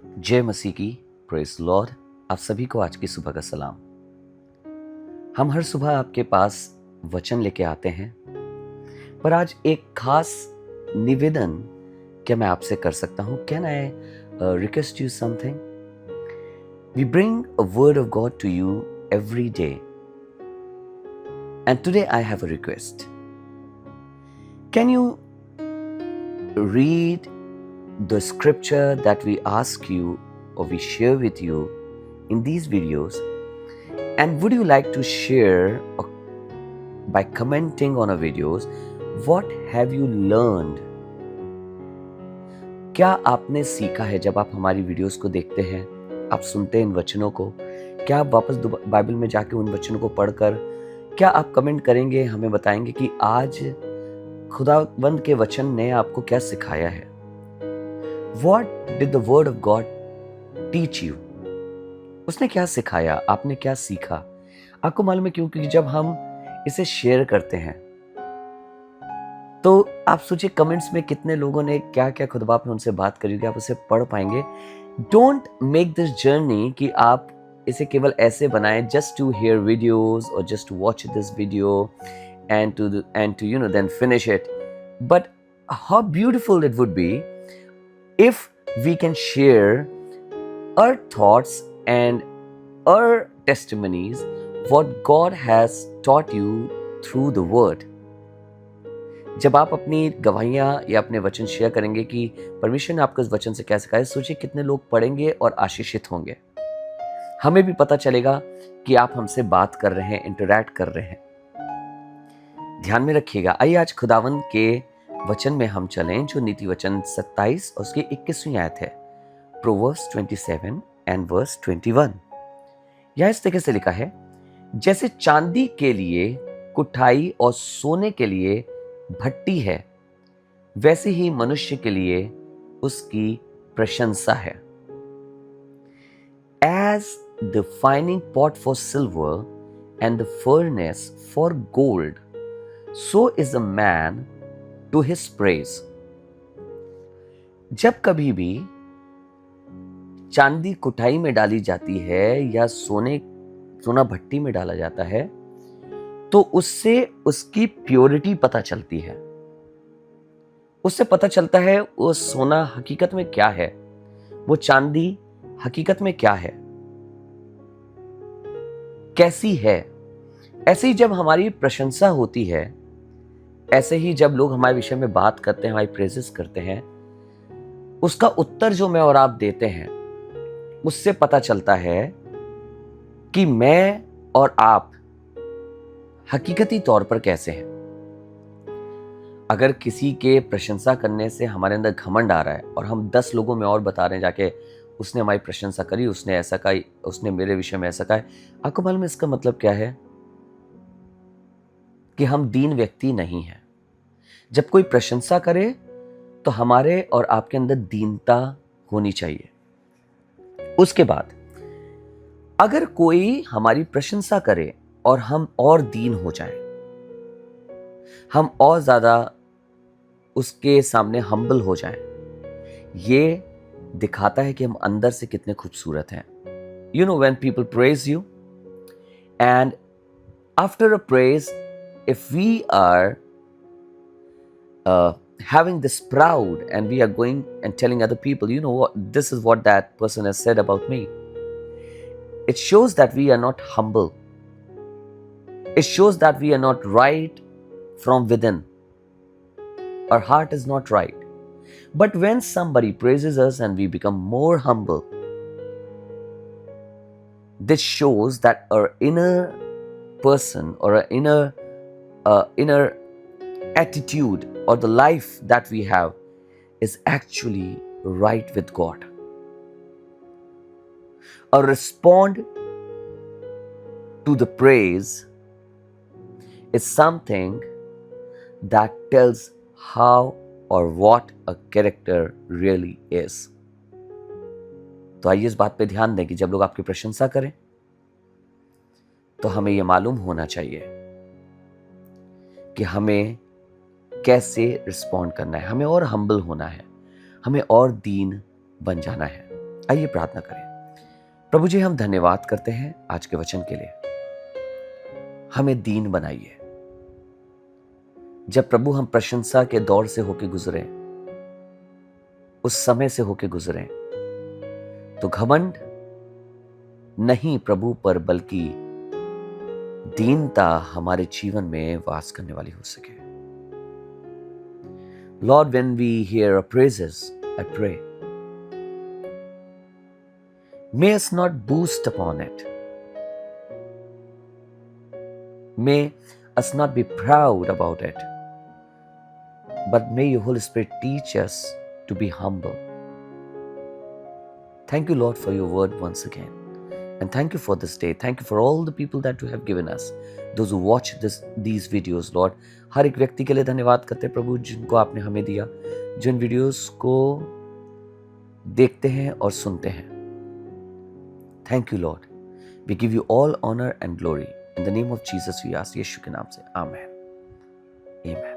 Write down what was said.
जय मसीह की। Praise Lord. आप सभी को आज की सुबह का सलाम। हम हर सुबह आपके पास वचन लेके आते हैं, पर आज एक खास निवेदन क्या मैं आपसे कर सकता हूं? Can I request you something? We bring a word of God to you every day, and today I have a request. Can you read the scripture that we ask you or we share with you in these videos, and would you like to share by commenting on our videos what have you learned? क्या आपने सीखा है? जब आप हमारी videos को देखते हैं, आप सुनते हैं इन वचनों को, क्या आप वापस बाइबल में जाके उन वचनों को पढ़कर क्या आप कमेंट करेंगे, हमें बताएंगे कि आज खुदावंद के वचन ने आपको क्या सिखाया है? What did the word of God teach you? उसने क्या सिखाया? आपने क्या सीखा? आपको मालूम है क्यों? क्योंकि जब हम इसे शेयर करते हैं तो आप सोचिए कमेंट्स में कितने लोगों ने क्या क्या खुदा बाप ने उनसे बात करी होगी, आप उसे पढ़ पाएंगे. डोंट मेक दिस जर्नी कि आप इसे केवल ऐसे बनाएं जस्ट टू हियर वीडियोस और just to watch this video and to then finish it. But how beautiful it would be if we can share our thoughts and our testimonies, what God has taught you through the word. जब आप अपनी गवाहियां या अपने वचन share करेंगे कि परमेश्वर ने आपको इस वचन से क्या सिखाया, सोचिए कितने लोग पढ़ेंगे और आशीषित होंगे. हमें भी पता चलेगा कि आप हमसे बात कर रहे हैं, इंटरैक्ट कर रहे हैं. ध्यान में रखिएगा. आइए आज खुदावंद के वचन में हम चलें, जो नीति वचन 27 और उसकी 21वीं आयत है. Proverbs 27 and verse 21. यह इस तरह से लिखा है, जैसे चांदी के लिए कुठाई और सोने के लिए भट्टी है, वैसे ही मनुष्य के लिए उसकी प्रशंसा है. As the fining pot for silver and the furnace for gold, so is a man to his praise. जब कभी भी चांदी कुठाई में डाली जाती है या सोना भट्टी में डाला जाता है, तो उससे उसकी प्योरिटी पता चलती है. उससे पता चलता है वो सोना हकीकत में क्या है, वो चांदी हकीकत में क्या है, कैसी है. ऐसे ही जब हमारी प्रशंसा होती है, ऐसे ही जब लोग हमारे विषय में बात करते हैं, हमारी प्रेजेस करते हैं, उसका उत्तर जो मैं और आप देते हैं, उससे पता चलता है कि मैं और आप हकीकती तौर पर कैसे हैं. अगर किसी के प्रशंसा करने से हमारे अंदर घमंड आ रहा है और हम 10 लोगों में और बता रहे हैं जाके, उसने हमारी प्रशंसा करी, उसने ऐसा कहा, उसने मेरे विषय में ऐसा कहा, आपको मालूम है इसका मतलब क्या है? कि हम दीन व्यक्ति नहीं हैं. जब कोई प्रशंसा करे तो हमारे और आपके अंदर दीनता होनी चाहिए. उसके बाद अगर कोई हमारी प्रशंसा करे और हम और दीन हो जाएं, हम और ज्यादा उसके सामने हम्बल हो जाएं, ये दिखाता है कि हम अंदर से कितने खूबसूरत हैं. You know, when people praise you and after a praise, if we are having this proud and we are going and telling other people, you know what, this is what that person has said about me, it shows that we are not humble. It shows that we are not right from within. Our heart is not right. But when somebody praises us and we become more humble, this shows that our inner person or our inner attitude or the life that we have is actually right with God. A respond to the praise is something that tells how or what a character really is. तो आइए इस बात पे ध्यान दें कि जब लोग आपकी प्रशंसा करें तो हमें यह मालूम होना चाहिए कि हमें कैसे रिस्पॉन्ड करना है. हमें और हम्बल होना है, हमें और दीन बन जाना है. आइए प्रार्थना करें। प्रभु जी, हम धन्यवाद करते हैं आज के वचन के लिए। हमें दीन बनाइए। जब प्रभु हम प्रशंसा के दौर से होके गुजरे, उस समय से होके गुजरे, तो घमंड नहीं प्रभु पर, बल्कि दीनता हमारे जीवन में वास करने वाली हो सके। Lord, when we hear our praises, I pray, may us not boast upon it. May us not be proud about it. But may your Holy Spirit teach us to be humble. Thank you, Lord, for your word once again. And thank you for this day. Thank you for all the people that you have given us. Those who watch these videos, Lord. हर एक व्यक्ति के लिए धन्यवाद करते हैं प्रभु, जिनको आपने हमें दिया, जिन वीडियोस को देखते हैं और सुनते हैं। Thank you, Lord. We give you all honor and glory. In the name of Jesus we ask, यीशु के नाम से, आमेन। Amen.